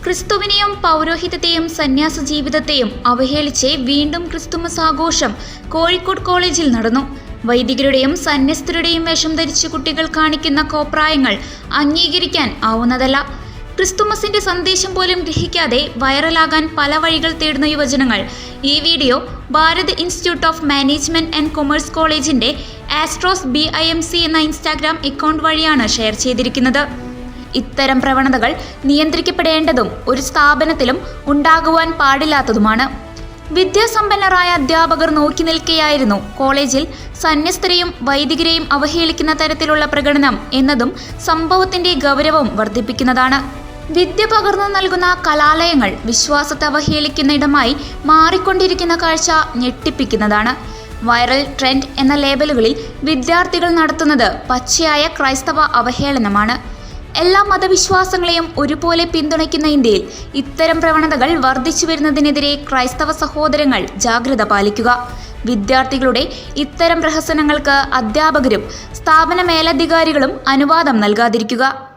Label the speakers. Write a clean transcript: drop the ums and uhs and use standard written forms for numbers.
Speaker 1: ക്രിസ്തുവിനെയും പൗരോഹിത്യത്തെയും സന്യാസ ജീവിതത്തെയും അവഹേളിച്ച് വീണ്ടും ക്രിസ്തുമസ് ആഘോഷം കോഴിക്കോട് കോളേജിൽ നടന്നു. വൈദികരുടെയും സന്യസ്തരുടെയും വേഷം ധരിച്ച് കുട്ടികൾ കാണിക്കുന്ന കോപ്രായങ്ങൾ അംഗീകരിക്കാൻ ആവുന്നതല്ല. ക്രിസ്തുമസിന്റെ സന്ദേശം പോലും ഗ്രഹിക്കാതെ വൈറലാകാൻ പല വഴികൾ തേടുന്ന യുവജനങ്ങൾ ഈ video Bharat institute of management and commerce കോളേജിന്റെ ആസ്ട്രോസ് BIMC എന്ന ഇൻസ്റ്റാഗ്രാം അക്കൗണ്ട് വഴിയാണ് ഷെയർ ചെയ്തിരിക്കുന്നത്. ഇത്തരം പ്രവണതകൾ നിയന്ത്രിക്കപ്പെടേണ്ടതും ഒരു സ്ഥാപനത്തിലും ഉണ്ടാകുവാൻ പാടില്ലാത്തതുമാണ്. വിദ്യാസമ്പന്നരായ അധ്യാപകർ നോക്കി നിൽക്കെയായിരുന്നു കോളേജിൽ സന്യസ്തരെയും വൈദികരെയും അവഹേളിക്കുന്ന തരത്തിലുള്ള പ്രകടനം എന്നതും സംഭവത്തിന്റെ ഗൗരവം വർദ്ധിപ്പിക്കുന്നതാണ്. വിദ്യ പകർന്നു നൽകുന്ന കലാലയങ്ങൾ വിശ്വാസത്തെ അവഹേളിക്കുന്ന ഇടമായി മാറിക്കൊണ്ടിരിക്കുന്ന കാഴ്ച ഞെട്ടിപ്പിക്കുന്നതാണ്. വൈറൽ ട്രെൻഡ് എന്ന ലേബലുകളിൽ വിദ്യാർത്ഥികൾ നടത്തുന്നത് പച്ചയായ ക്രൈസ്തവ അവഹേളനമാണ്. എല്ലാ മതവിശ്വാസങ്ങളെയും ഒരുപോലെ പിന്തുണയ്ക്കുന്ന ഇന്ത്യയിൽ ഇത്തരം പ്രവണതകൾ വർദ്ധിച്ചു വരുന്നതിനെതിരെ ക്രൈസ്തവ സഹോദരങ്ങൾ ജാഗ്രത പാലിക്കുക. വിദ്യാർത്ഥികളുടെ ഇത്തരം പ്രഹസനങ്ങൾക്ക് അധ്യാപകരും സ്ഥാപന മേലധികാരികളും അനുവാദം നൽകാതിരിക്കുക.